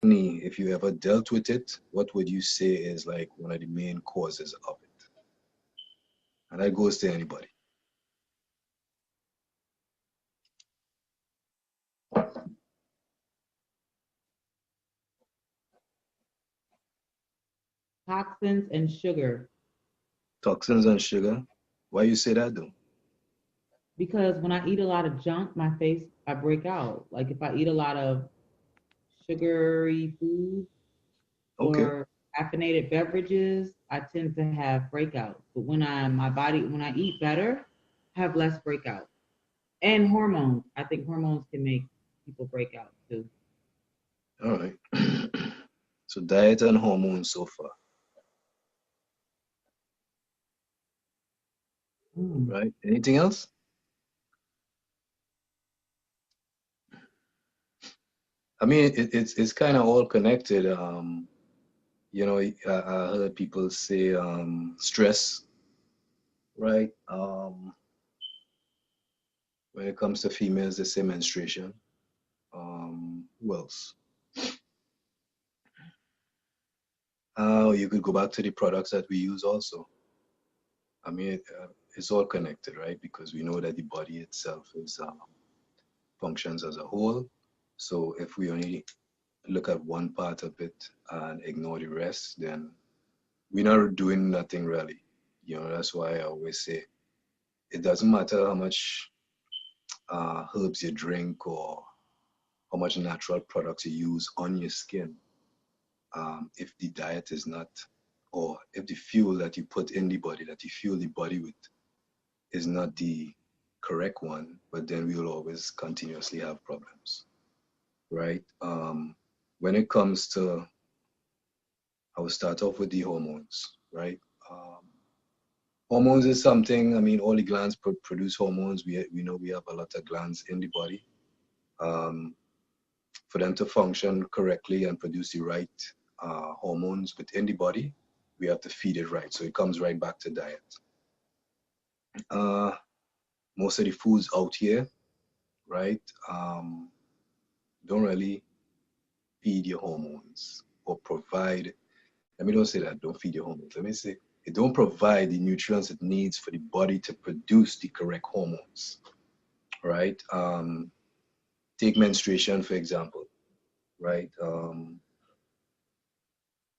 acne, if you ever dealt with it, what would you say is like one of the main causes of it? And that goes to anybody. Toxins and sugar. Toxins and sugar. Why you say that though? Because when I eat a lot of junk, my face, I break out. Like if I eat a lot of sugary food Okay. or caffeinated beverages, I tend to have breakouts. But when I eat better, I have less breakouts. And hormones. I think hormones can make people break out too. All right. So diet and hormones so far, Mm. right? Anything else? I mean, it's kind of all connected. You know, I heard people say stress, right? When it comes to females, they say menstruation. Who else? You could go back to the products that we use also. I mean, it's all connected, right? Because we know that the body itself is functions as a whole. So if we only look at one part of it and ignore the rest, then we're not doing nothing really. You know, that's why I always say it doesn't matter how much herbs you drink or how much natural products you use on your skin. If the diet is not, or if the fuel that you put in the body, that you fuel the body with, is not the correct one, but then we will always continuously have problems, right? When it comes to, I will start off with the hormones, right? Um, Hormones is something, I mean, all the glands produce hormones. We know we have a lot of glands in the body. Um, for them to function correctly and produce the right hormones within the body, we have to feed it right. So it comes right back to diet. Uh, Most of the foods out here, right, don't really feed your hormones or provide, let me don't say that, don't feed your hormones. Let me say, it don't provide the nutrients it needs for the body to produce the correct hormones, right? Take menstruation, for example, right?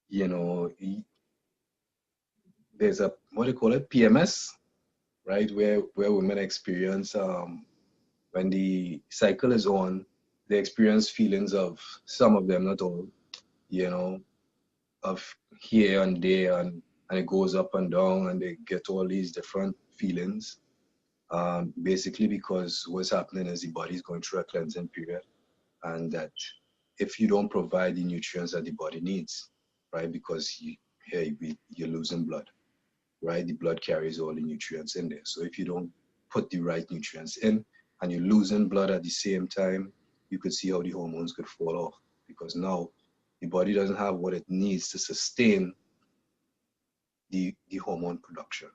You know, there's a, what do you call it, PMS, right? Where women experience, when the cycle is on, they experience feelings of, some of them, not all, you know, of here and there, and it goes up and down, and they get all these different feelings. Basically because what's happening is the body is going through a cleansing period, and that if you don't provide the nutrients that the body needs, right? Because you're losing blood, right? The blood carries all the nutrients in there. So if you don't put the right nutrients in and you're losing blood at the same time, you could see how the hormones could fall off, because now the body doesn't have what it needs to sustain the hormone production,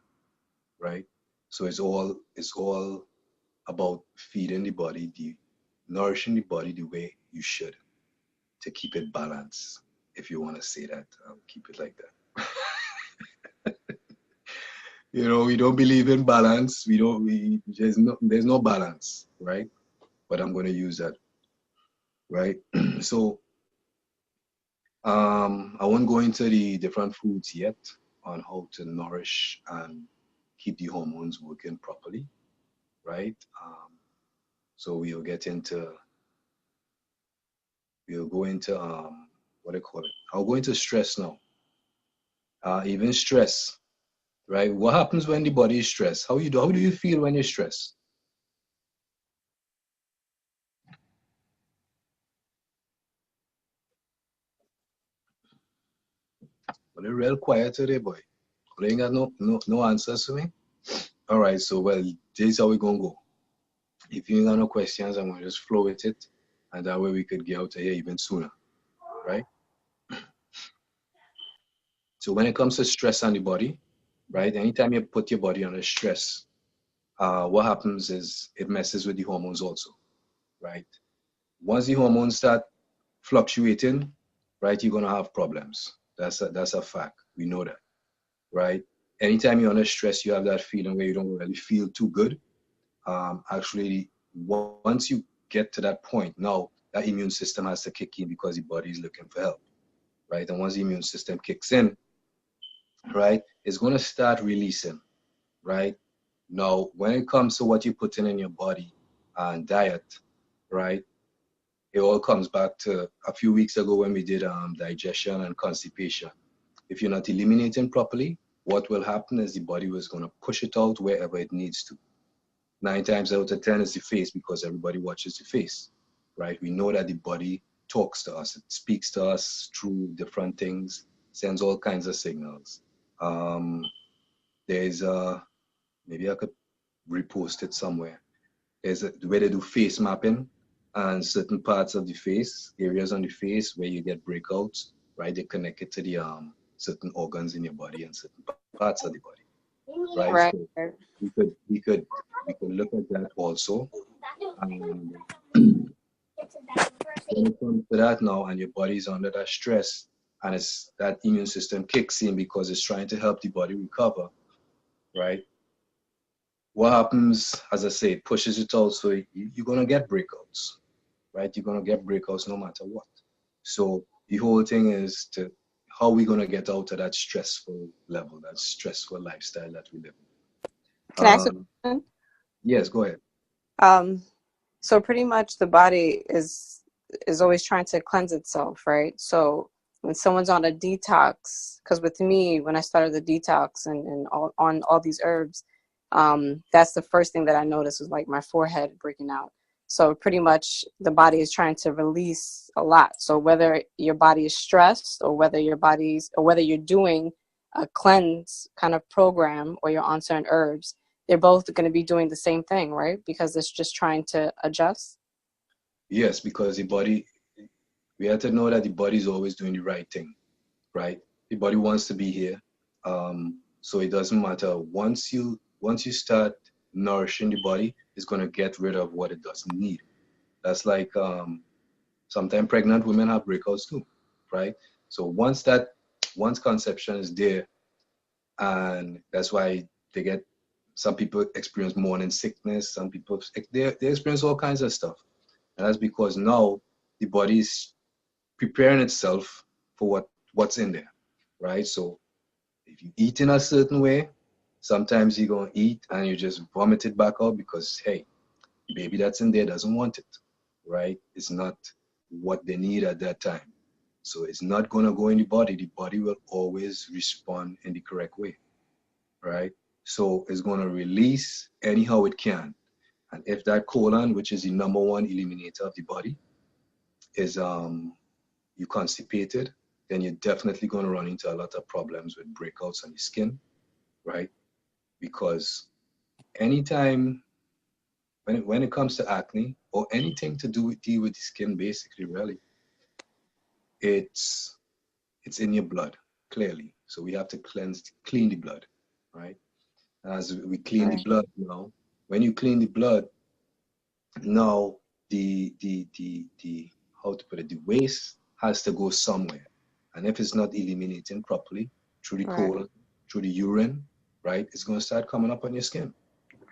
right? So it's all about feeding the body, nourishing the body the way you should, to keep it balanced. If you want to say that, keep it like that. You know, we don't believe in balance. We don't. There's no balance, right? But I'm going to use that, right? So I won't go into the different foods yet on how to nourish and keep the hormones working properly, right? So we'll go into what do you call it? I'll go into stress now. Even stress, right? What happens when the body is stressed? How do you feel when you're stressed? Well, you're real quiet today, boy. You ain't got no answers to me. All right, so well, this is how we're gonna go. If you ain't got no questions, I'm gonna just flow with it, and that way we could get out of here even sooner, right? So when it comes to stress on the body, right? Anytime you put your body under stress, what happens is it messes with the hormones also, right? Once the hormones start fluctuating, right, you're gonna have problems. That's a fact. We know that, right? Anytime you're under stress, you have that feeling where you don't really feel too good. Actually, once you get to that point, now that immune system has to kick in because the body is looking for help, right? And once the immune system kicks in, right, it's gonna start releasing, right? Now, when it comes to what you're putting in your body and diet, right, it all comes back to a few weeks ago when we did digestion and constipation. If you're not eliminating properly, what will happen is the body was going to push it out wherever it needs to. 9 times out of 10 is the face because everybody watches the face, right? We know that the body talks to us. It speaks to us through different things, sends all kinds of signals. Um, there's maybe I could repost it somewhere. There's a way they do face mapping and certain parts of the face, areas on the face where you get breakouts, right? They connect it to the certain organs in your body and certain parts of the body, right? Right. So we could look at that also. And when it comes to that now, and your body is under that stress, and it's that immune system kicks in because it's trying to help the body recover, right? What happens, as I say, it pushes it out, so you're gonna get breakouts, right? You're gonna get breakouts no matter what. So the whole thing is to how we gonna get out of that stressful level, that stressful lifestyle that we live in. Can I ask a question? Yes, go ahead. So pretty much the body is always trying to cleanse itself, right? So when someone's on a detox, because with me, when I started the detox and on all these herbs, that's the first thing that I noticed was like my forehead breaking out. So pretty much the body is trying to release a lot. So whether your body is stressed or whether you're doing a cleanse kind of program or you're on certain herbs, they're both going to be doing the same thing, right? Because it's just trying to adjust. Yes, because the body, we have to know that the body is always doing the right thing, right? The body wants to be here. So it doesn't matter. Once you start nourishing the body, it's going to get rid of what it doesn't need. That's like sometimes pregnant women have breakouts too, right? So once conception is there, and that's why they get, some people experience morning sickness, some people they experience all kinds of stuff. And that's because now the body is preparing itself for what's in there, right? So if you eat in a certain way, sometimes you're going to eat and you just vomit it back out because, hey, the baby that's in there doesn't want it, right? It's not what they need at that time. So it's not going to go in the body. The body will always respond in the correct way, right? So it's going to release anyhow it can. And if that colon, which is the number one eliminator of the body, is you constipated, then you're definitely going to run into a lot of problems with breakouts on the skin, right? Because anytime when it comes to acne or anything to do with deal with the skin, basically, really, it's in your blood, clearly. So we have to clean the blood, right? As we clean the Right. blood now, when you clean the blood, now the how to put it, the waste has to go somewhere. And if it's not eliminating properly through the Right. colon, through the urine, right, it's going to start coming up on your skin.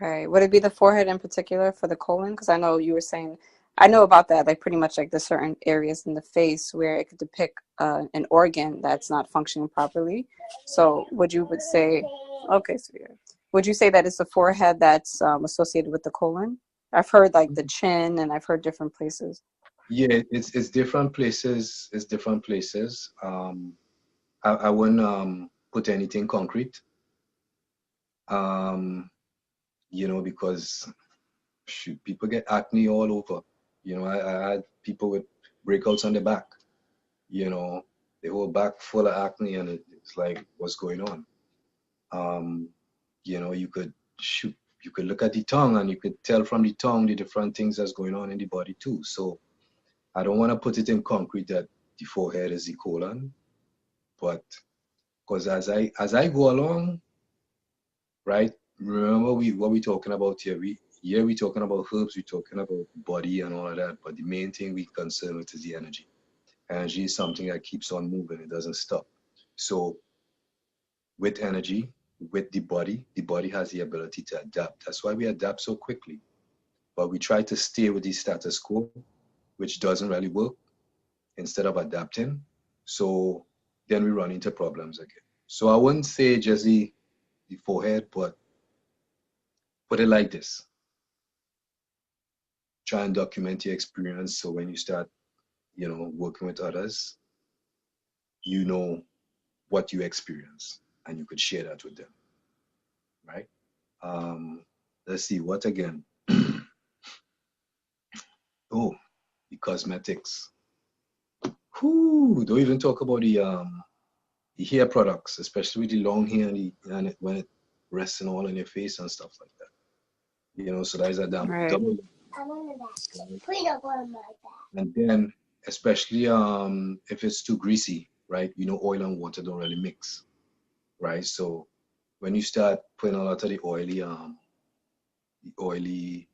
Right. Would it be the forehead in particular for the colon? Because I know you were saying, I know about that, like pretty much like the certain areas in the face where it could depict an organ that's not functioning properly. So would say, okay, so yeah. Would you say that it's the forehead that's associated with the colon? I've heard like the chin and I've heard different places. Yeah, it's different places. It's different places. I wouldn't put anything concrete. Um, because shoot, people get acne all over. I had people with breakouts on their back. The whole back full of acne, and it's like, what's going on? Um, you could shoot, you could look at the tongue, and you could tell from the tongue the different things that's going on in the body too. So I don't want to put it in concrete that the forehead is the colon, but because as I go along, right? Remember what we talking about here? We talking about herbs, we talking about body and all of that, but the main thing we concern with is the energy. Energy is something that keeps on moving. It doesn't stop. So with energy, with the body has the ability to adapt. That's why we adapt so quickly. But we try to stay with the status quo, which doesn't really work, instead of adapting. So then we run into problems again. So I wouldn't say just the forehead, but put it like this. Try and document your experience, so when you start, working with others, you know what you experience and you could share that with them, right? Let's see, what again? Oh, the cosmetics. Whew, don't even talk about the hair products, especially with the long hair and when it rests all on your face and stuff like that. So that is a damn Right. double. And then, especially if it's too greasy, right? Oil and water don't really mix, right? So when you start putting a lot of the oily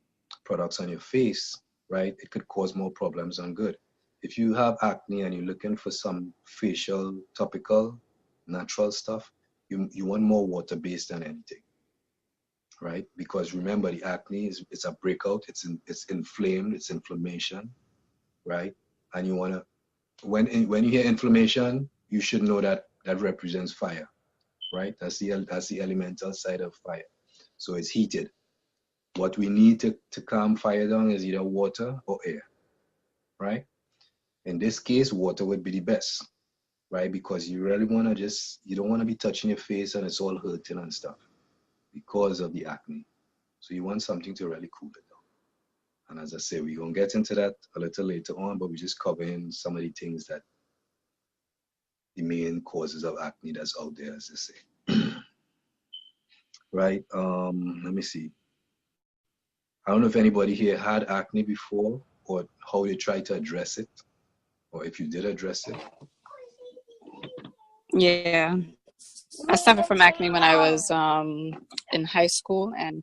products on your face, right, it could cause more problems than good. If you have acne and you're looking for some facial, topical, natural stuff, you want more water-based than anything, right? Because remember, the acne it's a breakout, it's inflamed, it's inflammation, right? And you want to, when you hear inflammation, you should know that that represents fire, right? That's the elemental side of fire. So it's heated. What we need to calm fire down is either water or air, right? In this case, water would be the best, right? Because you really want to you don't want to be touching your face and it's all hurting and stuff because of the acne. So you want something to really cool it down. And as I say, we're going to get into that a little later on, but we're just covering some of the things that the main causes of acne that's out there, as they say. Right? Let me see. I don't know if anybody here had acne before or how you try to address it, or if you did address it. Yeah. I suffered from acne when I was in high school and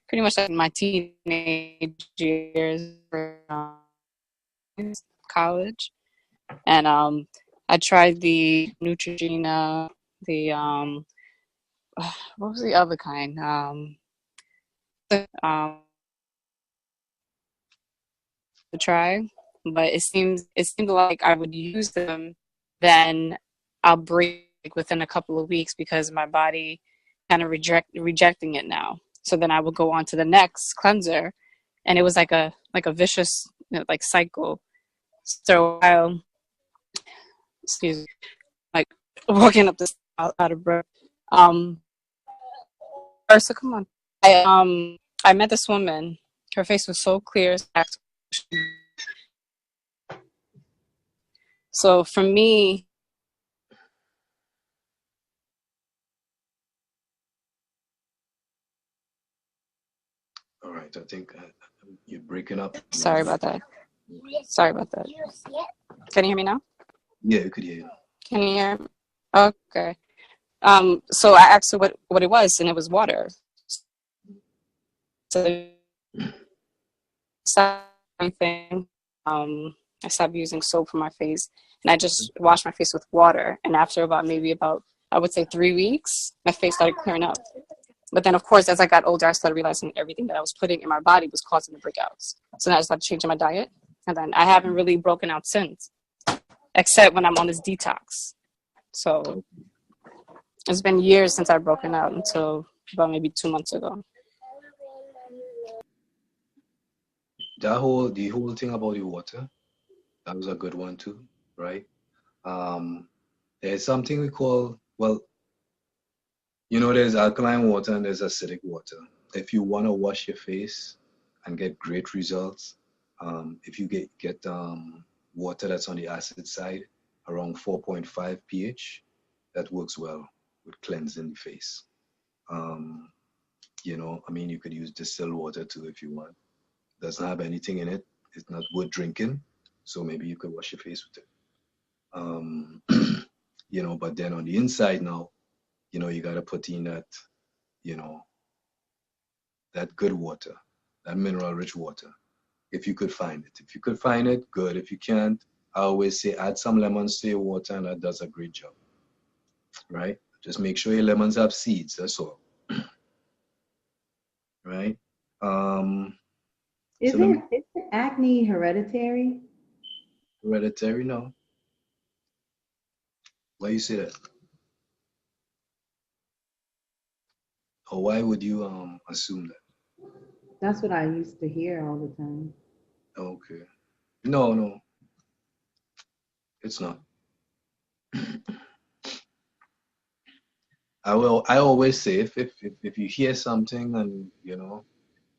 pretty much like my teenage years, college. And I tried the Neutrogena, the what was the other kind? To try, but it seemed like I would use them, then I'll break within a couple of weeks because my body kind of rejecting it now. So then I would go on to the next cleanser, and it was like a vicious like cycle. So I'll excuse me, like walking up this out of breath. So come on. I met this woman. Her face was so clear. So for me, All right, I think you're breaking up. sorry about that. Sorry about that. Can you hear me now? Yeah, you could hear you. Can you hear me? Okay. So I asked her what it was, and it was water. So everything. I stopped using soap for my face, and I just washed my face with water. And after about I would say 3 weeks, my face started clearing up. But then, of course, as I got older, I started realizing everything that I was putting in my body was causing the breakouts. So then I started changing my diet, and then I haven't really broken out since, except when I'm on this detox. So it's been years since I've broken out until about maybe 2 months ago. The whole thing about the water, that was a good one too, right? There's something we call, well, there's alkaline water and there's acidic water. If you want to wash your face and get great results, if you get water that's on the acid side, around 4.5 pH, that works well with cleansing the face. You could use distilled water too if you want. Doesn't have anything in it. It's not worth drinking, so maybe you could wash your face with it. But then on the inside now, you gotta put in that, that good water, that mineral-rich water, if you could find it. If you could find it, good. If you can't, I always say add some lemons to your water, and that does a great job, right? Just make sure your lemons have seeds, that's all, right? Is So let me, it acne hereditary? hereditary, no. Why you say that? Or why would you assume that? That's what I used to hear all the time. Okay. No, no, it's not. I always say if you hear something and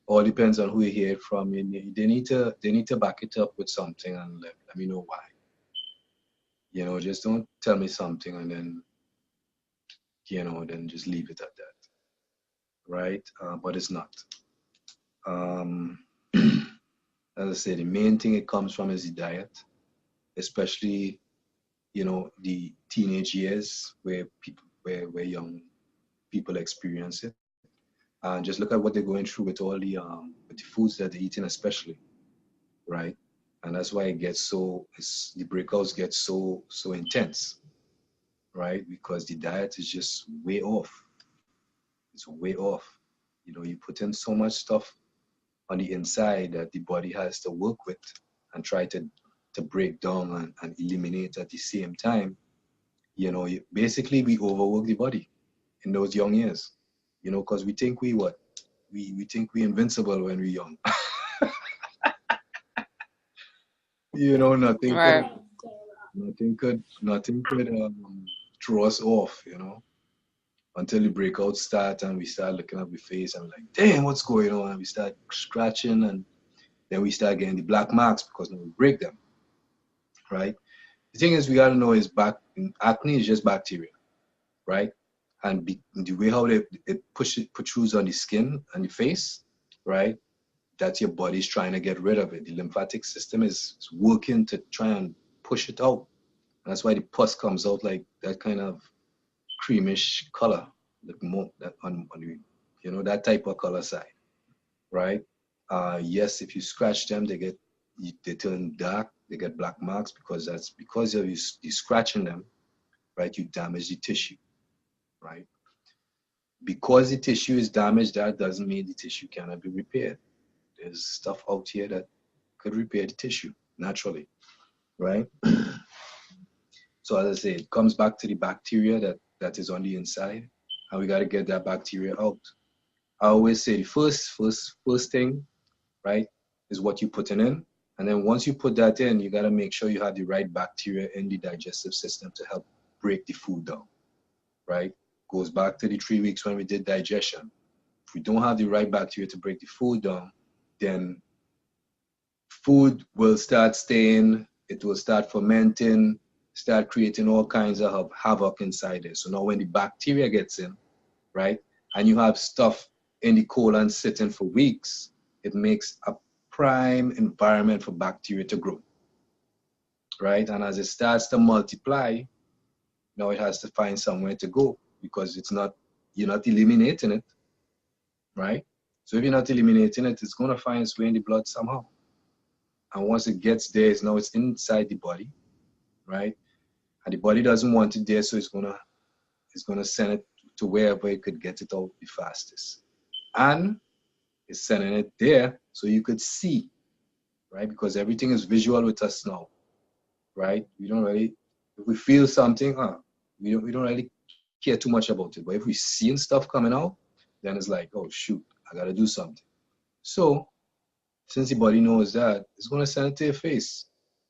all depends on who you hear it from, they need to back it up with something and let me know why. Just don't tell me something and then just leave it at that, right? But it's not. Um, as I said, the main thing it comes from is the diet, especially the teenage years where young people experience it. And just look at what they're going through with the foods that they're eating, especially, right? And that's why the breakouts get so intense, right? Because the diet is just way off. It's way off. You put in so much stuff on the inside that the body has to work with and try to break down and eliminate at the same time. Basically we overwork the body in those young years, because we think we think we invincible when we're young. Nothing could Right. throw us off, until the breakouts start and we start looking at the face and like, damn, what's going on? And we start scratching and then we start getting the black marks because we break them, right? The thing is, we gotta know is acne is just bacteria, right? And the way how it protrudes on the skin and the face, right? That your body's trying to get rid of it. The lymphatic system is working to try and push it out. And that's why the pus comes out like that kind of creamish color, like more that on that type of color side, right? Yes, if you scratch them, they turn dark, they get black marks because that's because of you scratching them, right? You damage the tissue, right? Because the tissue is damaged, that doesn't mean the tissue cannot be repaired. There's stuff out here that could repair the tissue naturally, right? So as I say, it comes back to the bacteria that is on the inside, and we got to get that bacteria out. I always say the first thing, right, is what you putting in, and then once you put that in, you got to make sure you have the right bacteria in the digestive system to help break the food down, right? Goes back to the 3 weeks when we did digestion. If we don't have the right bacteria to break the food down, then food will start staying, it will start fermenting, start creating all kinds of havoc inside it. So now when the bacteria gets in, right, and you have stuff in the colon sitting for weeks, it makes a prime environment for bacteria to grow, right? And as it starts to multiply, now it has to find somewhere to go because you're not eliminating it, right? So if you're not eliminating it, it's going to find its way in the blood somehow. And once it gets there, it's inside the body, right? And the body doesn't want it there, so it's gonna send it to wherever it could get it out the fastest. And it's sending it there so you could see, right? Because everything is visual with us now, right? We don't really, if we feel something, we don't really care too much about it. But if we seeing stuff coming out, then it's like, oh shoot, I gotta do something. So since the body knows that, it's gonna send it to your face.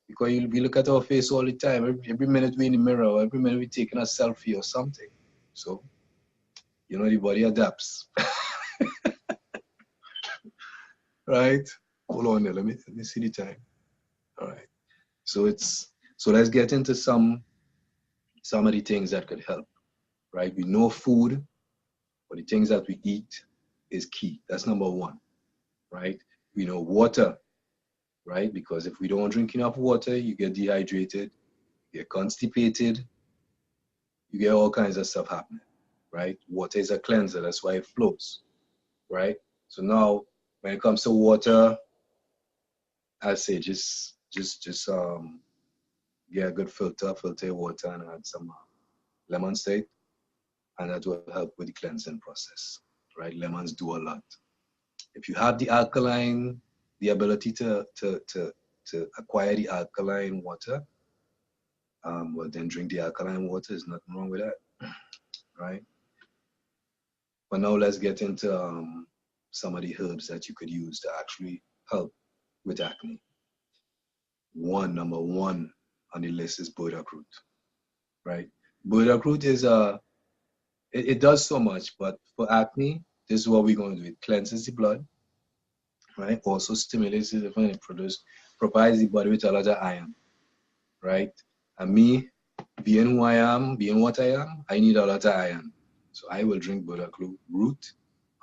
Because we look at our face all the time. Every minute we're in the mirror, or every minute we're taking a selfie or something. So, the body adapts. Right? Hold on there. Let me see the time. All right. So let's get into some of the things that could help. Right? We know food, but the things that we eat is key. That's number one. Right? We know water. Right? Because if we don't drink enough water, you get dehydrated, you get constipated, you get all kinds of stuff happening, right? Water is a cleanser, that's why it flows, right? So now, when it comes to water, I say just get a good filter your water, and add some lemon to it, and that will help with the cleansing process, right? Lemons do a lot. If you have the alkaline, the ability to acquire the alkaline water, well, then drink the alkaline water. There's nothing wrong with that, right? But now let's get into some of the herbs that you could use to actually help with acne. Number one on the list is burdock root, right? Burdock root is it does so much, but for acne, this is what we're going to do. It cleanses the blood, right? Also stimulates the liver, and it provides the body with a lot of iron, right? And me, being who I am, being what I am, I need a lot of iron. So I will drink burdock root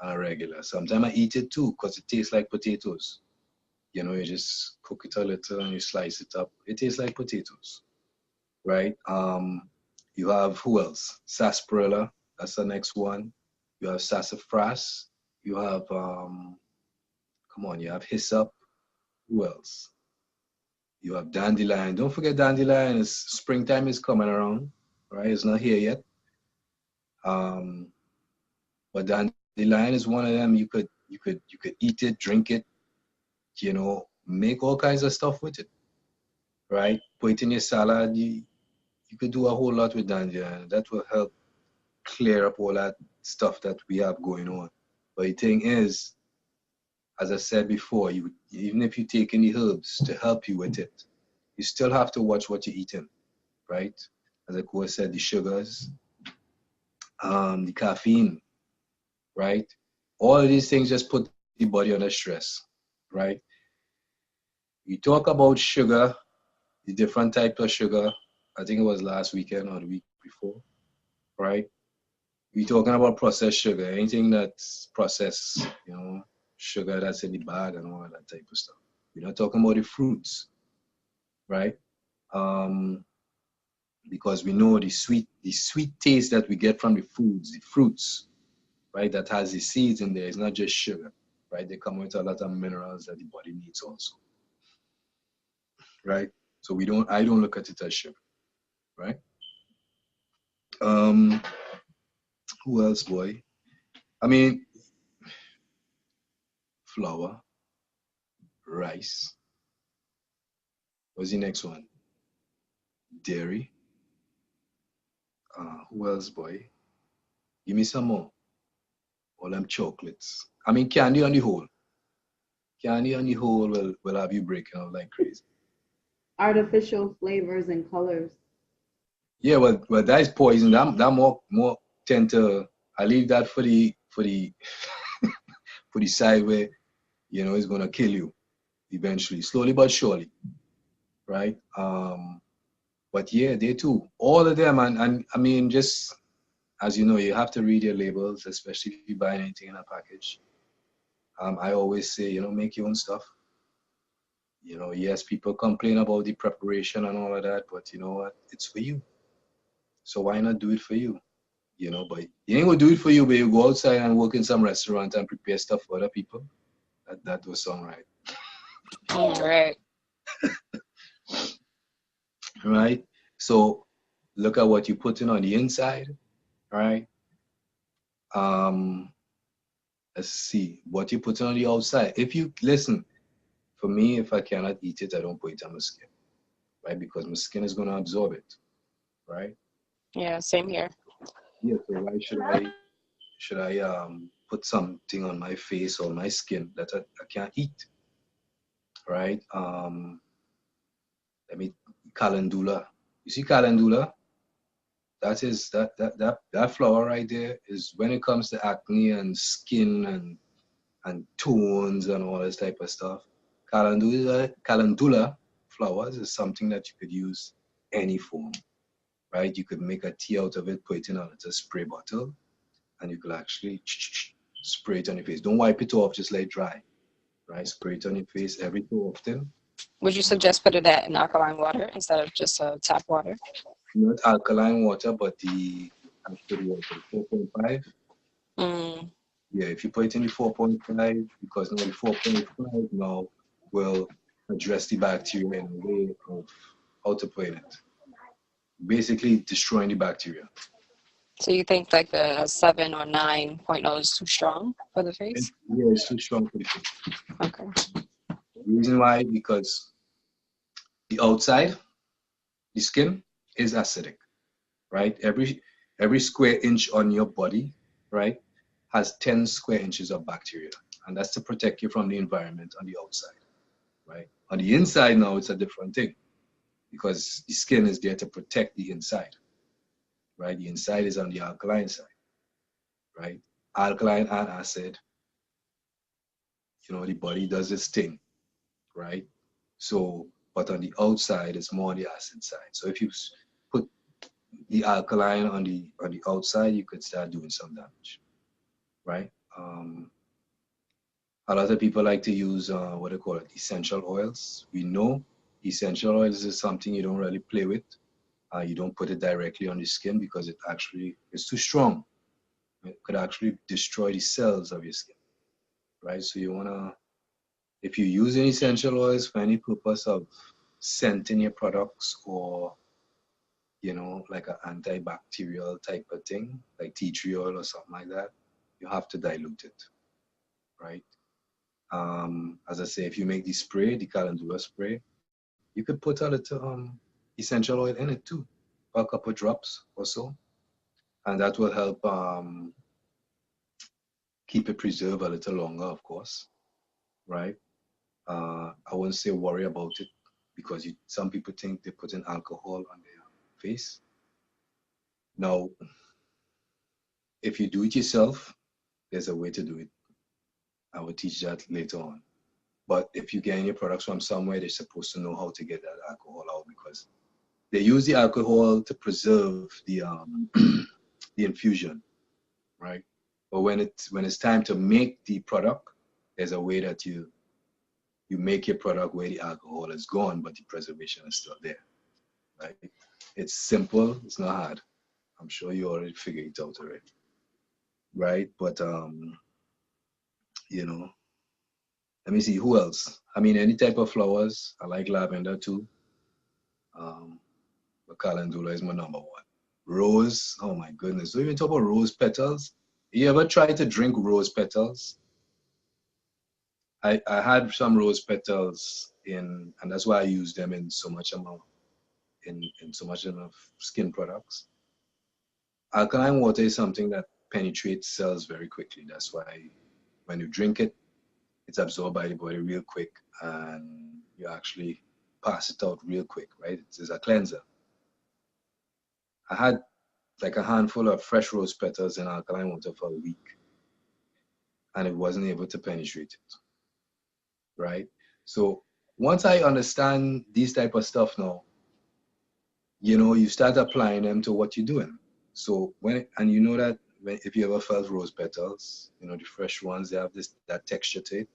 on a regular. Sometimes I eat it too because it tastes like potatoes. You know, you just cook it a little and you slice it up. It tastes like potatoes, right? You have, who else? Sarsaparilla, that's the next one. You have sassafras. You have, come on, you have hyssop. Who else? You have dandelion. Don't forget dandelion. Springtime is coming around, right? It's not here yet. But dandelion is one of them. You could eat it, drink it, you know, make all kinds of stuff with it, right? Put it in your salad. You could do a whole lot with dandelion. That will help clear up all that stuff that we have going on. But the thing is, as I said before, even if you take any herbs to help you with it, you still have to watch what you're eating, right? As of course said, the sugars, the caffeine, right? All of these things just put the body under stress, right? We talk about sugar, the different types of sugar. I think it was last weekend or the week before, right? We're talking about processed sugar, anything that's processed, you know, sugar that's in the bag and all that type of stuff. We're not talking about the fruits, right? Because we know the sweet taste that we get from the foods, the fruits, right? That has the seeds in there. It's not just sugar, right? They come with a lot of minerals that the body needs also, right? So I don't look at it as sugar, right? Who else, boy? I mean, flour, rice. What's the next one? Dairy. Who else, boy? Give me some more. All them chocolates. I mean, candy on the whole. Candy on the whole will have you breaking out like crazy. Artificial flavors and colors. Yeah, well, that is poison. That more tend to. I leave that for the for the side where, you know, it's gonna kill you eventually, slowly but surely, right? But yeah, they too, all of them, and I mean, just as you know, you have to read your labels, especially if you buy anything in a package. I always say, you know, make your own stuff. You know, yes, people complain about the preparation and all of that, but you know what? It's for you. So why not do it for you? You know, but you ain't gonna do it for you, but you go outside and work in some restaurant and prepare stuff for other people. That does sound right. All right. Right? So look at what you're putting on the inside, right? Let's see what you put on the outside. If you listen, for me, if I cannot eat it, I don't put it on my skin, right? Because my skin is gonna absorb it, right? Yeah, same here. Yeah. So why should I put something on my face or my skin that I can't eat, right? Let me calendula. You see calendula? That flower right there is when it comes to acne and skin and tones and all this type of stuff. Calendula flowers is something that you could use any form, right? You could make a tea out of it, put it in a little spray bottle, and you could actually spray it on your face. Don't wipe it off, just let it dry, right? Spray it on your face every so often. Would you suggest putting that in alkaline water instead of just tap water? Not alkaline water, but the actual water, 4.5. Yeah, if you put it in the 4.5, because now the 4.5 now will address the bacteria in a way of how to put it, basically destroying the bacteria. So you think like the 7 or 9.0 is too strong for the face? Yeah, it's too strong for the face. Okay. Reason why, because the outside, the skin is acidic, right? Every square inch on your body, right, has 10 square inches of bacteria, and that's to protect you from the environment on the outside, right? On the inside now, it's a different thing, because the skin is there to protect the inside, right? The inside is on the alkaline side, right? Alkaline and acid, the body does its thing, right? So, but on the outside, it's more on the acid side. So if you put the alkaline on the outside, you could start doing some damage, right? A lot of people like to use what they call it, essential oils. We know essential oils is something you don't really play with. You don't put it directly on the skin because it actually is too strong. It could actually destroy the cells of your skin, right? So you wanna, if you use any essential oils for any purpose of scenting your products, or like an antibacterial type of thing, like tea tree oil or something like that, you have to dilute it, right? As I say, if you make the spray, the calendula spray, you could put a little essential oil in it too, a couple drops or so, and that will help keep it preserved a little longer, of course, right? I wouldn't say worry about it, because some people think they put in alcohol on their face. Now, if you do it yourself, there's a way to do it. I will teach that later on. But if you get any products from somewhere, they're supposed to know how to get that alcohol out, because they use the alcohol to preserve the the infusion, right? But when it's time to make the product, there's a way that you make your product where the alcohol is gone, but the preservation is still there, right? It's simple. It's not hard. I'm sure you already figured it out already, right? But let me see, who else? I mean, any type of flowers. I like lavender too. But calendula is my number one. Rose, oh my goodness. Don't even talk about rose petals. You ever try to drink rose petals? I had some rose petals and that's why I use them in so much amount, in so much of skin products. Alkaline water is something that penetrates cells very quickly. That's why when you drink it, it's absorbed by the body real quick, and you actually pass it out real quick, right? It's a cleanser. I had like a handful of fresh rose petals in alkaline water for a week, and it wasn't able to penetrate it, right? So once I understand these type of stuff now, you start applying them to what you're doing. So if you ever felt rose petals, the fresh ones, they have that texture to it.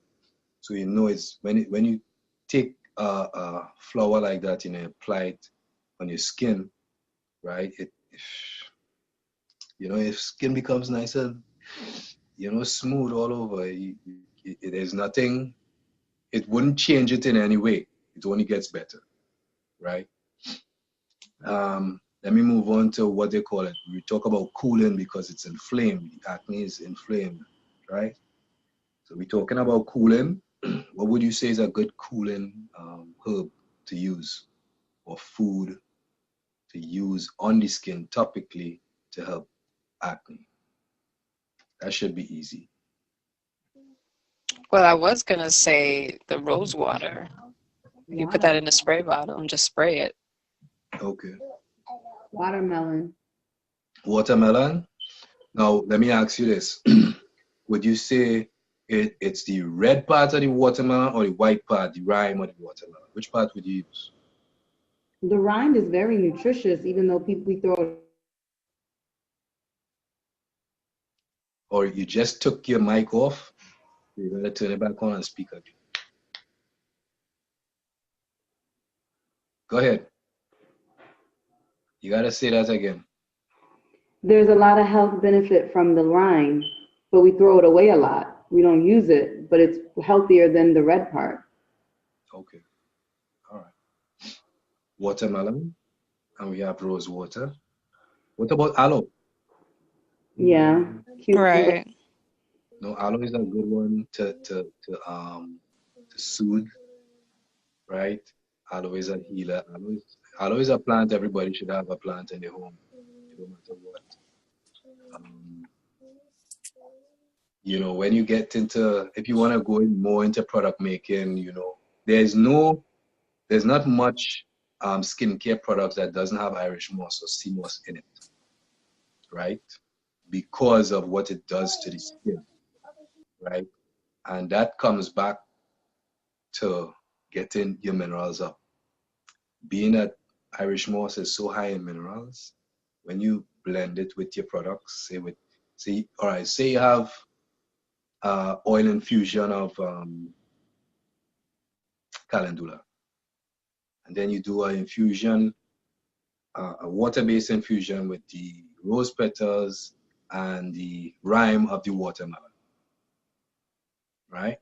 So it's when you take a flower like that, apply it on your skin, right? If skin becomes nice and smooth all over, there's nothing. It wouldn't change it in any way. It only gets better, right? Let me move on to what they call it. We talk about cooling because it's inflamed. The acne is inflamed, right? So we're talking about cooling. What would you say is a good cooling herb to use, or food to use on the skin topically to help acne? That should be easy. Well, I was going to say the rose water. You put that in a spray bottle and just spray it. Okay. Watermelon. Watermelon? Now, let me ask you this. Would you say it's the red part of the watermelon or the white part, the rind of the watermelon? Which part would you use? The rind is very nutritious, even though we throw it. Or you just took your mic off? You're going to turn it back on and speak again. Go ahead. You got to say that again. There's a lot of health benefit from the rind, but we throw it away a lot. We don't use it, but it's healthier than the red part. Okay. All right. watermelon, and we have rose water. What about aloe? Yeah, cucumber. Right. No, aloe is a good one to soothe, right? Aloe is a healer. Aloe is a plant. Everybody should have a plant in their home, no matter what. Um, you know, when you get into, if you want to go in more into product making, you know, there's not much skincare products that doesn't have Irish moss or sea moss in it, right? Because of what it does to the skin, right? And that comes back to getting your minerals up. Being that Irish moss is so high in minerals, when you blend it with your products, all right, say you have oil infusion of calendula, and then you do an infusion, a water-based infusion with the rose petals and the rind of the watermelon, right?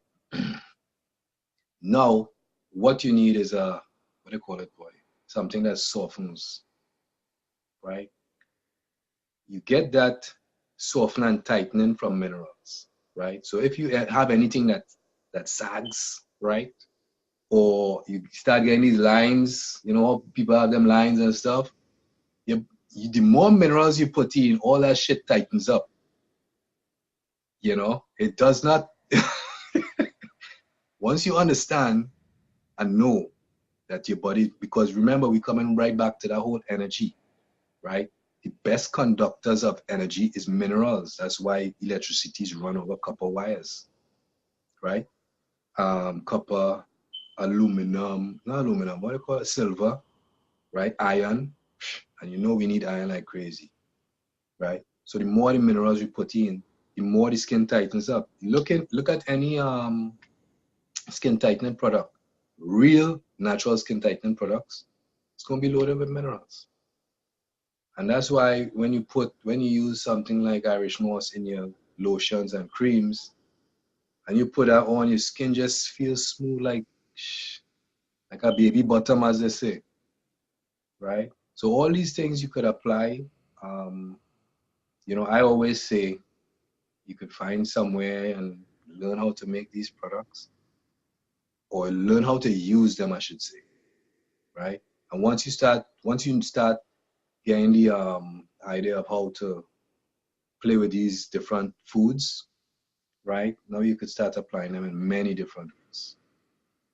Now, what you need is what do you call it, boy? Something that softens, right? You get that softening and tightening from minerals, right? So if you have anything that sags, right? Or you start getting these lines, you know, people have them lines and stuff. The more minerals you put in, all that shit tightens up. You know, it does not. Once you understand and know that your body, because remember, we're coming right back to that whole energy, right? The best conductors of energy is minerals. That's why electricity is run over copper wires, right? Copper, aluminum, not aluminum, what do you call it? Silver, right? Iron, and you know we need iron like crazy, right? So the more the minerals we put in, the more the skin tightens up. Look at any skin tightening product, real natural skin tightening products. It's gonna be loaded with minerals. And that's why when you use something like Irish moss in your lotions and creams, and you put that on, your skin just feels smooth like a baby bottom, as they say, right? So all these things you could apply. Um, you know, I always say you could find somewhere and learn how to make these products, or learn how to use them, I should say, right? And once you start getting the idea of how to play with these different foods, right? Now you could start applying them in many different ways,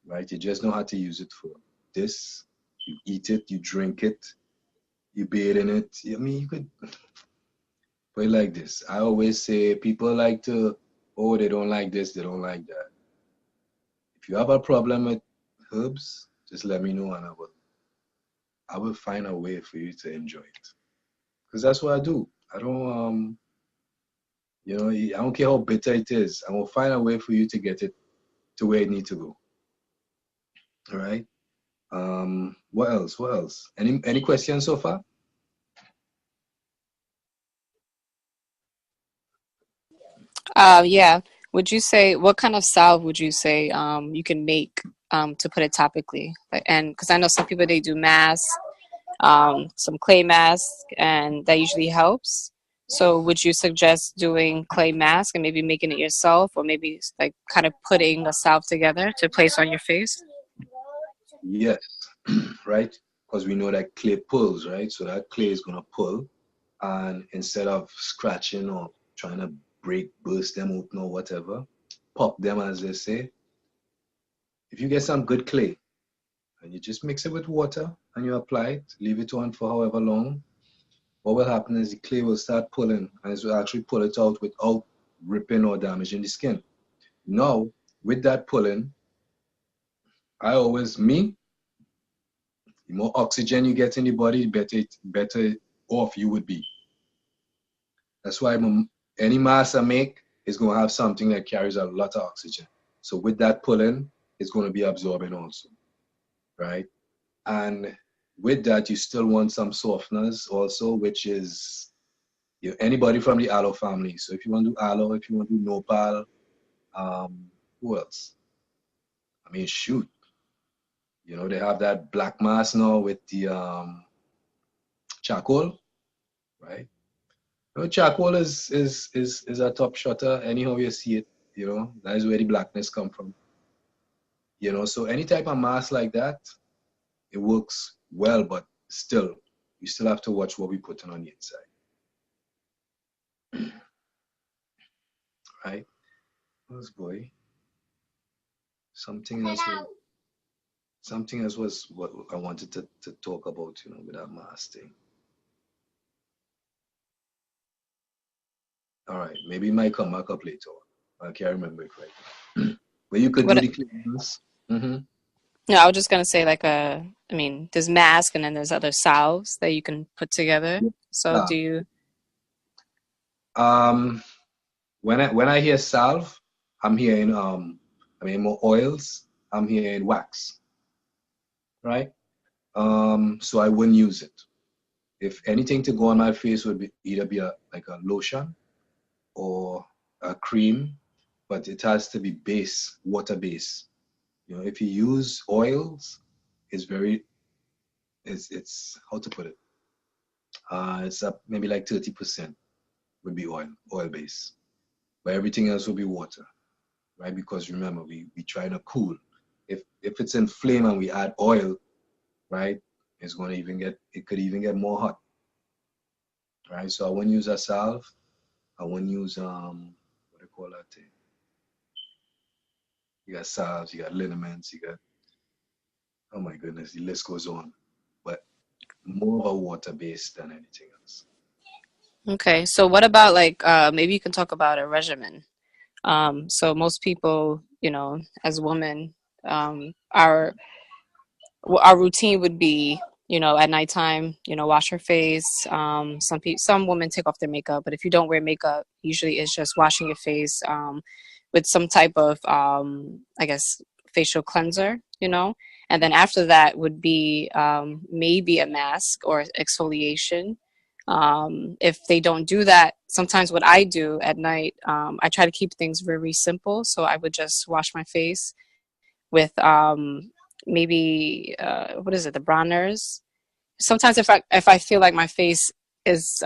right? You just know how to use it for this. You eat it, you drink it, you bathe in it. I mean, you could put it like this. I always say people like to, oh, they don't like this, they don't like that. If you have a problem with herbs, just let me know and I will find a way for you to enjoy it. Because that's what I do. I don't you know, I don't care how bitter it is. I will find a way for you to get it to where it needs to go. All right. What else? What else? Any questions so far? Yeah. Would you say what kind of salve would you say you can make to put it topically? And because I know some people they do masks, some clay mask, and that usually helps. So would you suggest doing clay mask and maybe making it yourself, or maybe like kind of putting a salve together to place on your face? Yes. Right? Because we know that clay pulls, right? So that clay is gonna pull, and instead of scratching or trying to burst them open or whatever, pop them as they say. If you get some good clay and you just mix it with water and you apply it, leave it on for however long, what will happen is the clay will start pulling and it will actually pull it out without ripping or damaging the skin. Now, with that pulling, I always, me, the more oxygen you get in the body, the better off you would be. That's why any mask I make is going to have something that carries a lot of oxygen. So with that pulling, it's going to be absorbing also, right? And with that, you still want some softeners also, which is anybody from the aloe family. So if you want to do aloe, if you want to do nopal, who else? I mean, shoot. You know, they have that black mask now with the charcoal, right? You know, charcoal is a top shutter. Anyhow you see it, you know, that is where the blackness come from. You know, so any type of mask like that, it works well, but still, you still have to watch what we put on the inside, right? Oh boy, something else. Something else was what I wanted to talk about, you know, with that mask thing. All right, maybe it might come back up later on. I can't remember it right now. But you could do What? the cleanse. Mm-hmm. No, I was just gonna say like I mean, there's mask and then there's other salves that you can put together. So Yeah. do you? Um, when I hear salve, I'm hearing I mean more oils. I'm hearing wax, right? So I wouldn't use it. If anything to go on my face would be either be like a lotion or a cream, but it has to be base, water base. You know, if you use oils, it's very, it's how to put it. It's up maybe like 30% would be oil base, but everything else will be water, right? Because remember, we trying to cool. If it's in flame and we add oil, right, it's going to even get, it could even get more hot, right? So I wouldn't use a salve. I wouldn't use what do you call that thing? You got salves, you got liniments, you got, oh my goodness, the list goes on. But more of a water base than anything else. Okay, so what about like maybe you can talk about a regimen. So most people, you know, as women, our routine would be, you know, at nighttime, you know, wash her face. Some women take off their makeup, but if you don't wear makeup, usually it's just washing your face with some type of, I guess, facial cleanser, you know. And then after that would be maybe a mask or exfoliation. If they don't do that, sometimes what I do at night, I try to keep things very simple. So I would just wash my face with maybe what is it, the bronzers. Sometimes if I feel like my face is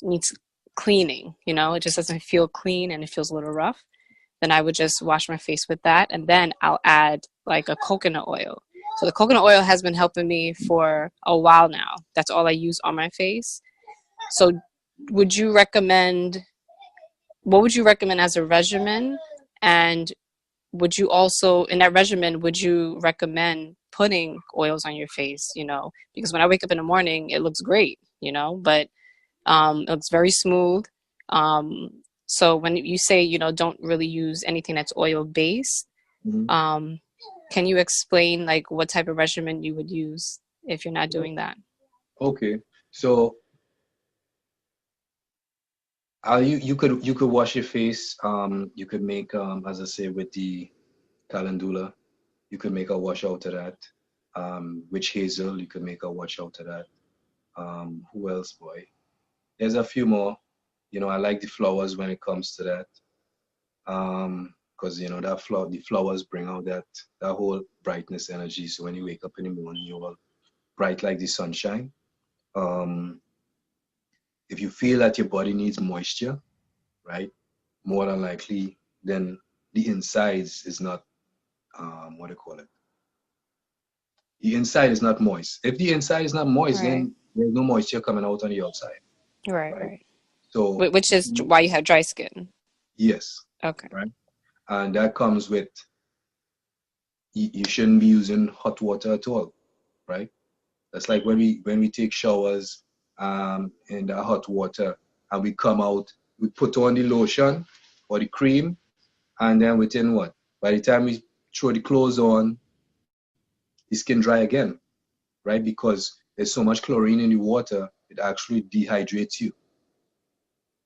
needs cleaning, you know, it just doesn't feel clean and it feels a little rough, then I would just wash my face with that, and then I'll add like a coconut oil. So the coconut oil has been helping me for a while now. That's all I use on my face. So would you recommend, what would you recommend as a regimen? And would you also, in that regimen, would you recommend putting oils on your face, you know? Because when I wake up in the morning, it looks great, you know, but it looks very smooth. So when you say, you know, don't really use anything that's oil based, Mhm. can you explain like what type of regimen you would use if you're not doing that? Okay, so you could wash your face. You could make as I say with the calendula, you could make a wash out of that. Witch hazel, you could make a wash out of that. Who else, boy? There's a few more. You know, I like the flowers when it comes to that. Because you know the flowers bring out that whole brightness energy. So when you wake up in the morning, you're all bright like the sunshine. Um, if you feel that your body needs moisture, right, more than likely, then the insides is not what do you call it? The inside is not moist. If the inside is not moist, Right, then there's no moisture coming out on the outside, right, right? right. So Which is why you have dry skin. yes, Okay. right, and that comes with you shouldn't be using hot water at all, right? That's like when we take showers in the hot water and we come out, we put on the lotion or the cream, and then within what? By the time we throw the clothes on, the skin dry again, right? Because there's so much chlorine in the water, it actually dehydrates you,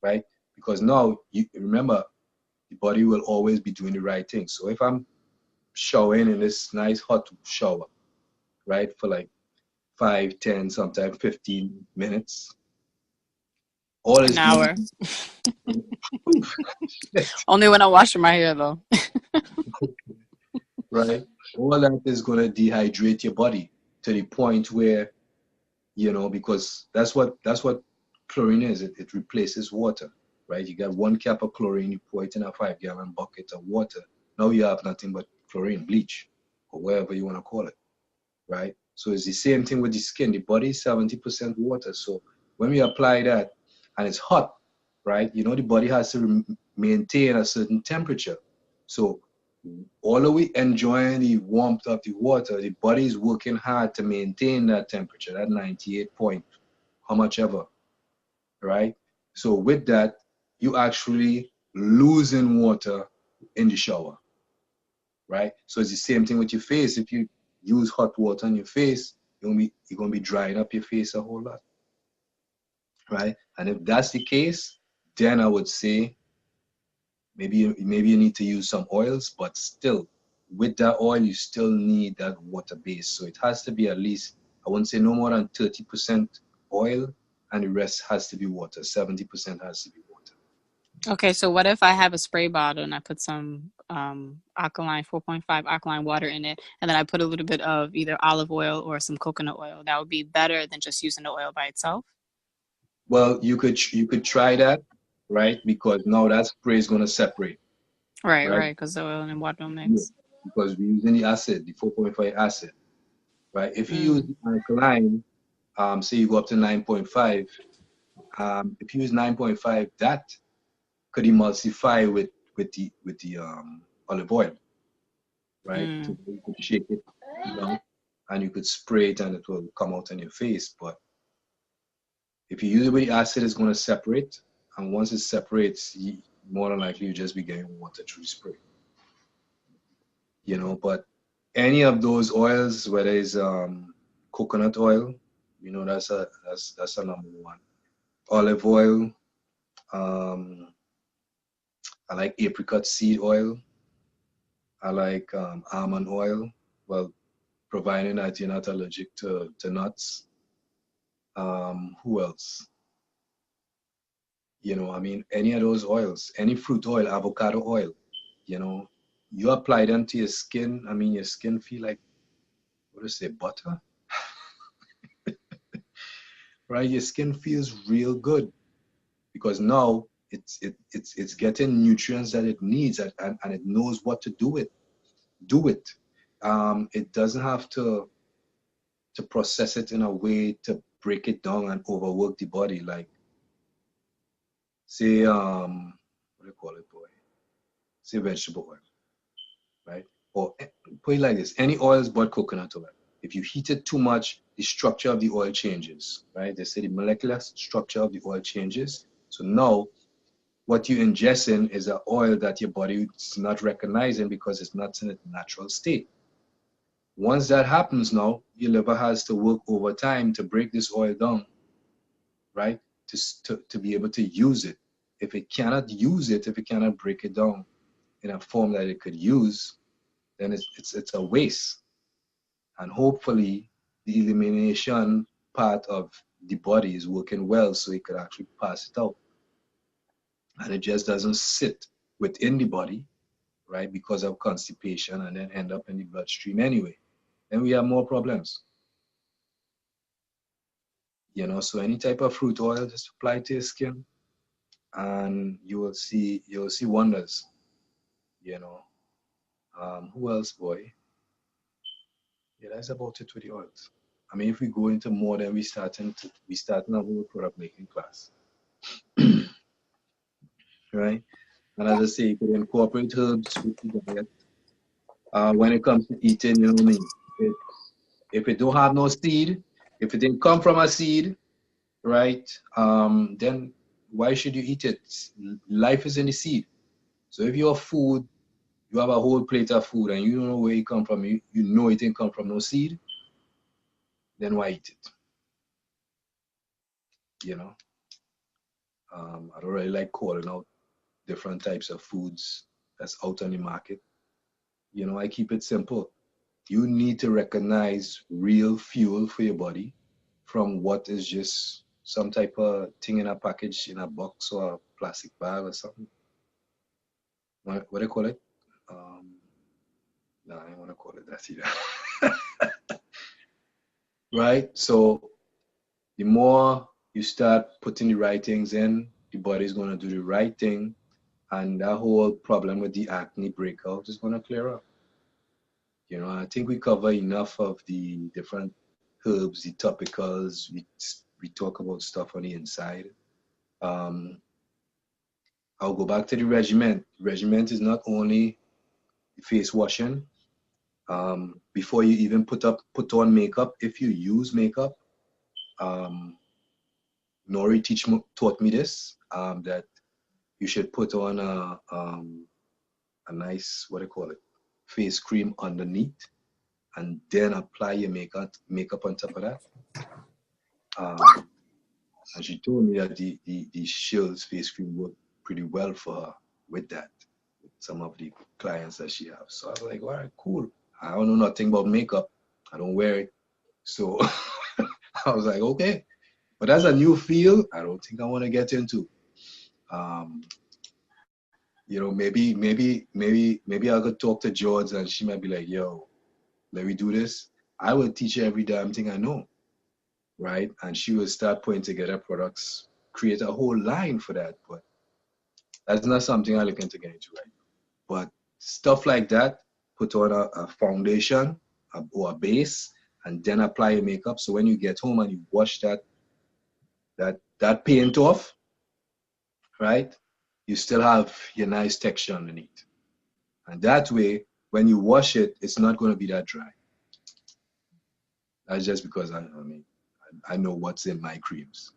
right? Because now you remember the body will always be doing the right thing. So if I'm showering in this nice hot shower, right, for like 5, 10, sometimes 15 minutes, all An is being hour. shit, Only when I'm washing my hair though. right? all that is going to dehydrate your body to the point where, you know, because that's what chlorine is. It replaces water, right? You got 1 cup of chlorine, you pour it in a 5-gallon bucket of water. Now you have nothing but chlorine, bleach, or whatever you want to call it, right? So it's the same thing with the skin. The body is 70% water. So when we apply that and it's hot, right? You know, the body has to maintain a certain temperature. So although we enjoying the warmth of the water, the body is working hard to maintain that temperature, that 98 point, how much ever, right? So with that, you actually losing water in the shower, right? So it's the same thing with your face. If you use hot water on your face, you're gonna be drying up your face a whole lot, right? And if that's the case, then I would say maybe you need to use some oils, but still, with that oil, you still need that water base. So it has to be at least, I wouldn't say no more than 30% oil, and the rest has to be water. 70% has to be water. Okay, so what if I have a spray bottle and I put some alkaline 4.5 alkaline water in it, and then I put a little bit of either olive oil or some coconut oil? That would be better than just using the oil by itself? Well, you could try that, right? Because now that spray is going to separate, Right, right? right, because the oil and water don't Yeah. mix. Because we're using the acid, the 4.5 acid, right? If you use Mm, alkaline, say you go up to 9.5, if you use 9.5, that could emulsify with the olive oil, right? So mm. you could shake it, you know, and you could spray it and it will come out on your face. But if you use it with the acid, it's going to separate, and once it separates, more than likely you just be getting water through the spray, you know. But any of those oils, whether it's coconut oil, you know, that's a number one. Olive oil, um, I like apricot seed oil. I like almond oil. Well, providing that you're not allergic to nuts. Who else? You know, I mean, any of those oils, any fruit oil, avocado oil, you know, you apply them to your skin. I mean, your skin feel like, what do you say, butter, right? Your skin feels real good because now it's getting nutrients that it needs, and it knows what to do with. Do it. It doesn't have to process it in a way to break it down and overwork the body. Like, say, what do you call it, boy? Say vegetable oil, right? Or put it like this: any oils but coconut oil. If you heat it too much, the structure of the oil changes, right? They say the molecular structure of the oil changes. So now what you ingest in is an oil that your body is not recognizing because it's not in its natural state. Once that happens now, your liver has to work overtime to break this oil down, right? To be able to use it. If it cannot use it, if it cannot break it down in a form that it could use, then it's a waste. And hopefully the elimination part of the body is working well so it could actually pass it out. And it just doesn't sit within the body, right? Because of constipation and then end up in the bloodstream anyway. Then we have more problems. You know, so any type of fruit oil, just apply to your skin and you'll see wonders, you know. Who else, boy? Yeah, that's about it with the oils. I mean, if we go into more, then we starting a whole product making class, right? And as I say, you could incorporate herbs with the diet. When it comes to eating, you know what I mean? If it don't have no seed, if it didn't come from a seed, right? Then why should you eat it? Life is in the seed. So if your food, you have a whole plate of food and you don't know where it come from, you know it didn't come from no seed, then why eat it? You know? I don't really like calling out different types of foods that's out on the market. You know, I keep it simple. You need to recognize real fuel for your body from what is just some type of thing in a package, in a box or a plastic bag or something. What do you call it? No, I don't want to call it that either. Right? So the more you start putting the right things in, the body's going to do the right thing, and that whole problem with the acne breakout is going to clear up. You know, I think we cover enough of the different herbs, the topicals. We talk about stuff on the inside. Um, I'll go back to the regimen. Regimen is not only face washing. Before you even put on makeup, if you use makeup, um, Nori taught me this, that you should put on a nice, what do you call it, face cream underneath, and then apply your makeup on top of that. And she told me that the Shield's face cream worked pretty well for her with that, with some of the clients that she has. So I was like, all right, cool. I don't know nothing about makeup. I don't wear it. So I was like, okay. But that's a new field I don't think I want to get into. You know, maybe I could talk to George and she might be like, yo, let me do this. I will teach her every damn thing I know, right? And she will start putting together products, create a whole line for that. But that's not something I'm looking to get into right now. But stuff like that, put on a foundation or a base, and then apply your makeup. So when you get home and you wash that paint off, right? You still have your nice texture underneath. And that way, when you wash it, it's not going to be that dry. That's just because I know what's in my creams.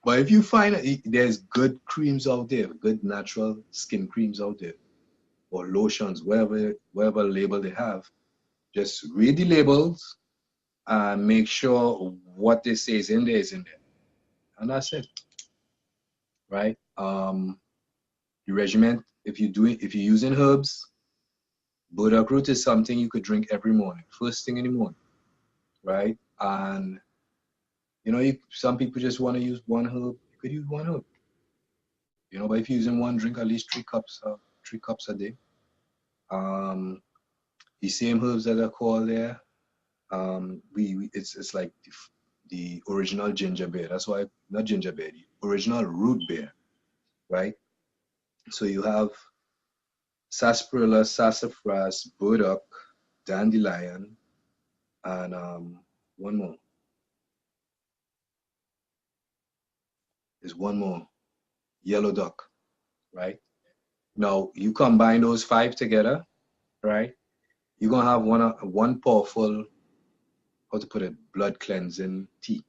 But if you find there's good creams out there, good natural skin creams out there, or lotions, whatever label they have, just read the labels and make sure what they say is in there is in there. And that's it. Right? The regimen, if you're using herbs, burdock root is something you could drink every morning, first thing in the morning, right? And you know, some people just want to use one herb. You could use one herb, you know. But if you're using one, drink at least 3 cups a day. The same herbs that are called there, it's like the original ginger beer. That's why, not ginger beer, the original root beer, right? So you have sarsaparilla, sassafras, burdock, dandelion, and one more. There's one more, yellow duck, right? Now you combine those 5 together, right? You're gonna have one powerful, how to put it, blood cleansing tea,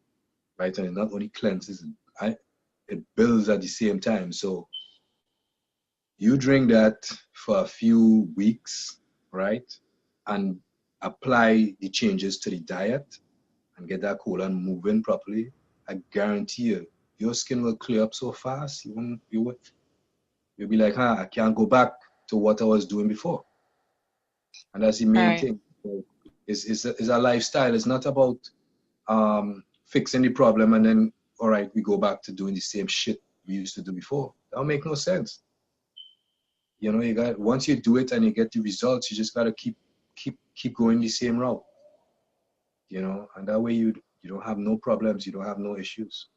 right? And it not only cleanses, it builds at the same time. So you drink that for a few weeks, right? And apply the changes to the diet and get that colon moving properly. I guarantee you, your skin will clear up so fast, you'll be like, I can't go back to what I was doing before. And that's the main thing. It's a lifestyle. It's not about fixing the problem and then, all right, we go back to doing the same shit we used to do before. That'll make no sense. You know, once you do it and you get the results, you just gotta keep going the same route. You know, and that way you don't have no problems, you don't have no issues.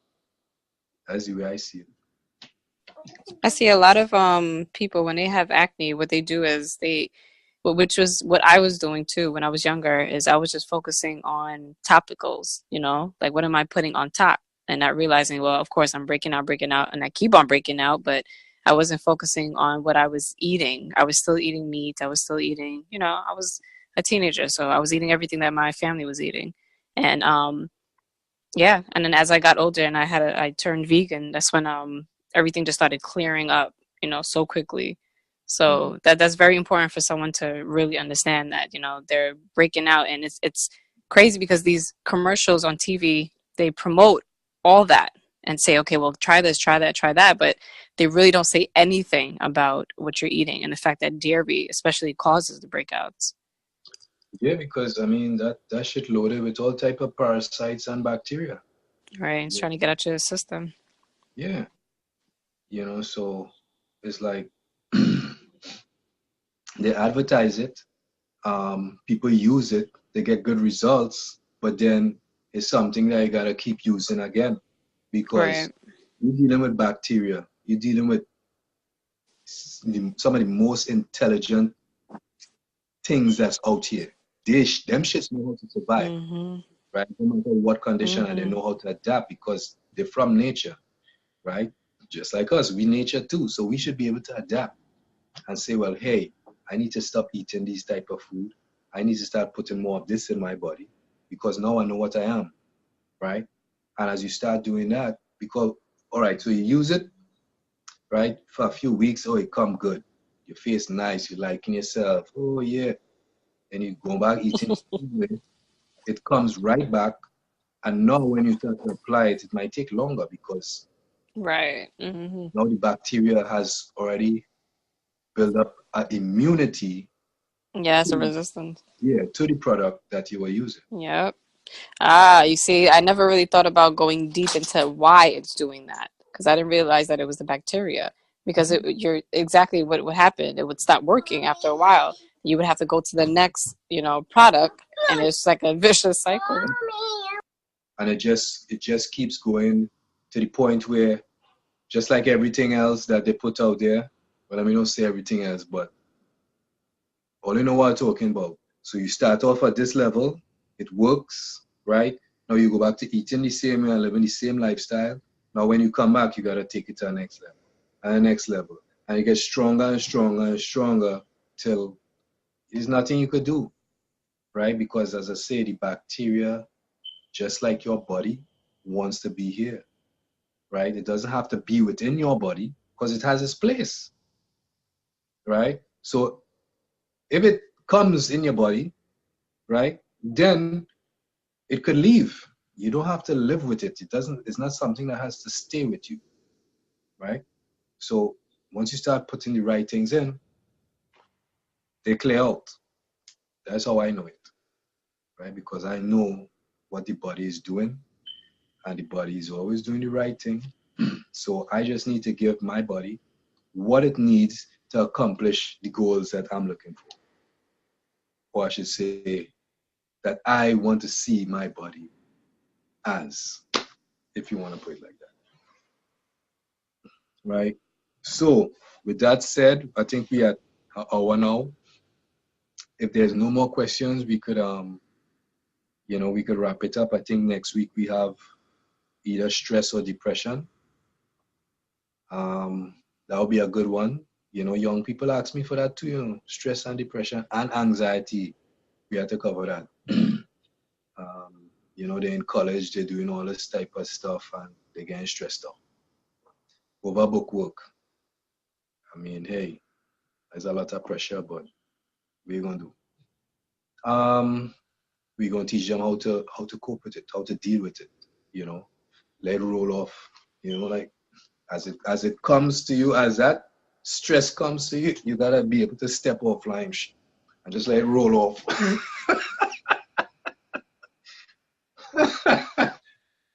That's the way I see it. I see a lot of people when they have acne, what they do is which was what I was doing too when I was younger, is I was just focusing on topicals, you know, like what am I putting on top, and not realizing, well, of course I'm breaking out, and I keep on breaking out, but I wasn't focusing on what I was eating. I was still eating meat. I was still eating, you know, I was a teenager, so I was eating everything that my family was eating. And yeah, and then as I got older and I turned vegan, that's when everything just started clearing up, you know, so quickly. So that's very important for someone to really understand that, you know, they're breaking out, and it's crazy because these commercials on TV, they promote all that and say, okay, well, try this, try that, try that, but they really don't say anything about what you're eating and the fact that dairy especially causes the breakouts. Yeah, because I mean that shit loaded with all type of parasites and bacteria. Right, it's trying to get out your system. Yeah, you know, so it's like They advertise it. People use it. They get good results, but then it's something that you gotta keep using again because Right. you're dealing with bacteria. You're dealing with some of the most intelligent things that's out here. Them shits know how to survive, Mm-hmm. right? No matter what condition, and they Mm-hmm. know how to adapt because they're from nature, right? Just like us, we nature too. So we should be able to adapt and say, well, hey, I need to stop eating these type of food. I need to start putting more of this in my body because now I know what I am, right? And as you start doing that, because all right, so you use it, right, for a few weeks, oh, it come good. Your face nice, you liking yourself, oh yeah, and you go back eating it comes right back. And now when you start to apply it, it might take longer because Right. Mm-hmm. now the bacteria has already built up an immunity Yeah, it's a to, resistance. yeah, to the product that you were using. Yep. Ah, you see, I never really thought about going deep into why it's doing that because I didn't realize that it was the bacteria. Because you're exactly what would happen. It would stop working after a while. You would have to go to the next, product, and it's like a vicious cycle. And it just keeps going to the point where just like everything else that they put out there, well, I mean, don't say everything else, but all you know what I'm talking about. So you start off at this level, it works, right? Now you go back to eating the same way and living the same lifestyle. Now when you come back, you gotta take it to the next level and the next level. And it gets stronger and stronger and stronger till there's nothing you could do, right? Because as I say, the bacteria, just like your body, wants to be here, right? It doesn't have to be within your body because it has its place, right? So if it comes in your body, right, then it could leave. You don't have to live with it. It's not something that has to stay with you, right? So once you start putting the right things in, they clear out. That's how I know it, right? Because I know what the body is doing, and the body is always doing the right thing. So I just need to give my body what it needs to accomplish the goals that I'm looking for. Or I should say that I want to see my body as, if you want to put it like that, right? So with that said, I think we are at an hour now. If there's no more questions, we could wrap it up. I think next week we have either stress or depression. That would be a good one. Young people ask me for that too, stress and depression and anxiety. We have to cover that. They're in college, they're doing all this type of stuff and they're getting stressed out. Overbook work. I mean, hey, there's a lot of pressure, but we're gonna do. We're gonna teach them how to cope with it, how to deal with it, you know, let it roll off, like as it comes to you, as that stress comes to you, you gotta be able to step offline and just let it roll off.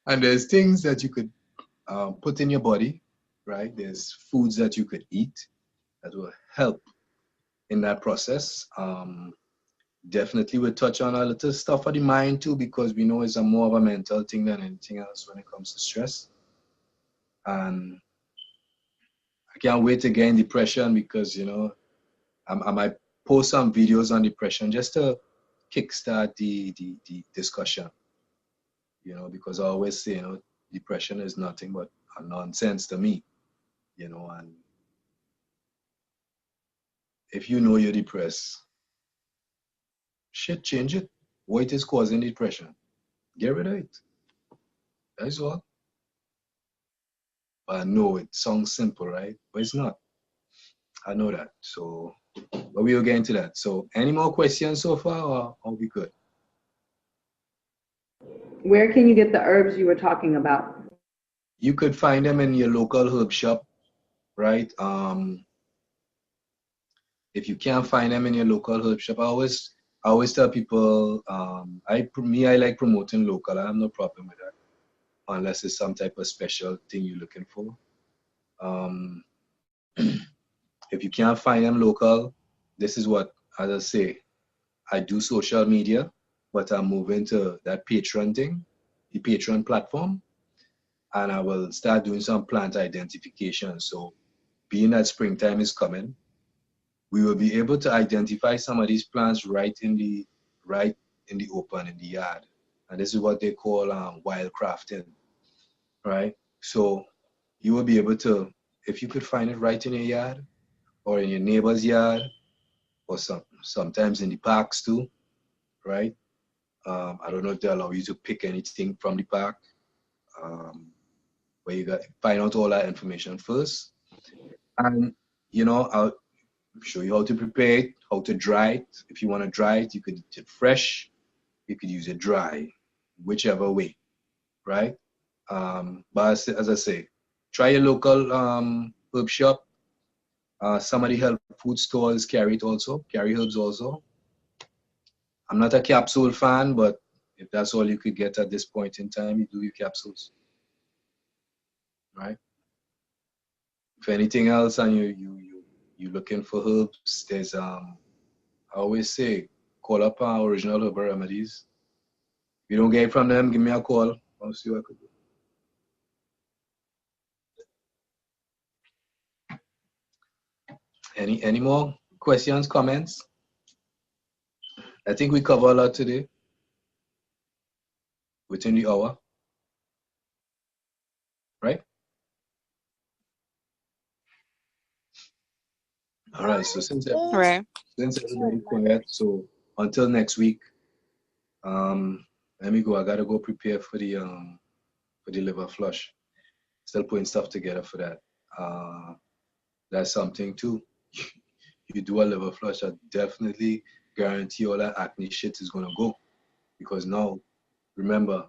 And there's things that you could put in your body, right? There's foods that you could eat that will help in that process. Definitely we'll touch on a little stuff of the mind too, because we know it's a more of a mental thing than anything else when it comes to stress. And I can't wait to get in depression because, I might post some videos on depression just to kickstart the discussion, because I always say, depression is nothing but a nonsense to me, and if you know you're depressed, shit, change it. What is causing depression? Get rid of it. That's all. But I know it sounds simple, right? But it's not. I know that. So, but we'll get into that. So, any more questions so far, or are we good? Where can you get the herbs you were talking about? You could find them in your local herb shop, right? If you can't find them in your local herb shop, I always tell people, I like promoting local. I have no problem with that, unless it's some type of special thing you're looking for. Um, if you can't find them local, this is what, as I say, I do social media, but I'm moving to that Patreon thing, the Patreon platform, and I will start doing some plant identification. So being that springtime is coming, we will be able to identify some of these plants right in the open, in the yard. And this is what they call wild crafting, right? So you will be able to, if you could find it right in your yard or in your neighbor's yard, or sometimes in the parks too, right? I don't know if they allow you to pick anything from the park, but you got to find out all that information first. And, you know, I'll show you how to prepare it, how to dry it. If you want to dry it, you could eat it fresh. You could use it dry, whichever way, right? But as I say, try your local herb shop. Some of the health food stores carry herbs also. I'm not a capsule fan, but if that's all you could get at this point in time, you do your capsules, right? If anything else and you're looking for herbs, there's I always say, call up our original herbal remedies. If you don't get it from them, give me a call. I'll see what I could do. Any more questions, comments? I think we covered a lot today within the hour, right? All right, so since everybody quiet, so until next week, let me go. I gotta go prepare for the liver flush. Still putting stuff together for that. That's something too. You do a liver flush, I definitely guarantee all that acne shit is gonna go. Because now, remember,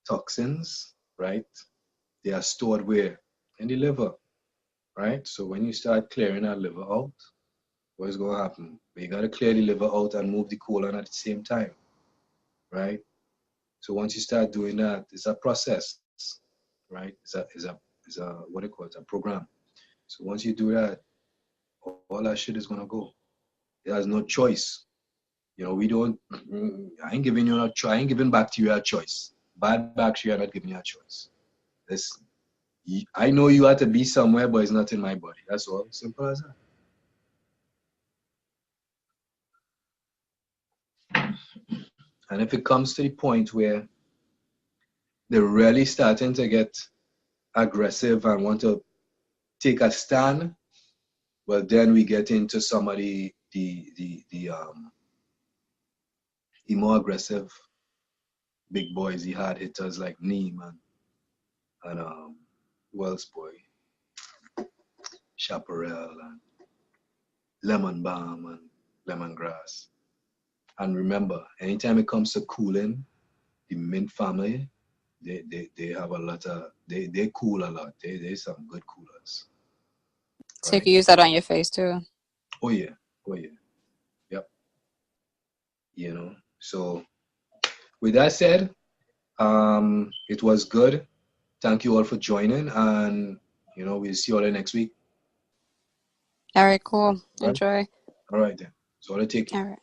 toxins, right? They are stored where? In the liver, right? So when you start clearing that liver out, what is gonna happen? You gotta clear the liver out and move the colon at the same time, right? So once you start doing that, it's a process, right? It's a what do you call it? A program. So once you do that, all that shit is gonna go. It has no choice. You know, we don't. I ain't giving you I ain't giving bacteria a choice. Bad bacteria not giving you a choice. I know you have to be somewhere, but it's not in my body. That's all. Simple as that. And if it comes to the point where they're really starting to get aggressive and want to take a stand, well, then we get into some of the more aggressive big boys, the hard hitters like Neem and Wells Boy, Chaparral, and Lemon Balm and Lemongrass. And remember, anytime it comes to cooling, the mint family, they have a lot of, they cool a lot. They're some good coolers. So you can use that on your face too. Oh yeah. Yep. You know, so with that said, it was good. Thank you all for joining, and you know, we'll see you all next week. All right, cool. Enjoy. All right then. So I'll take you. All right.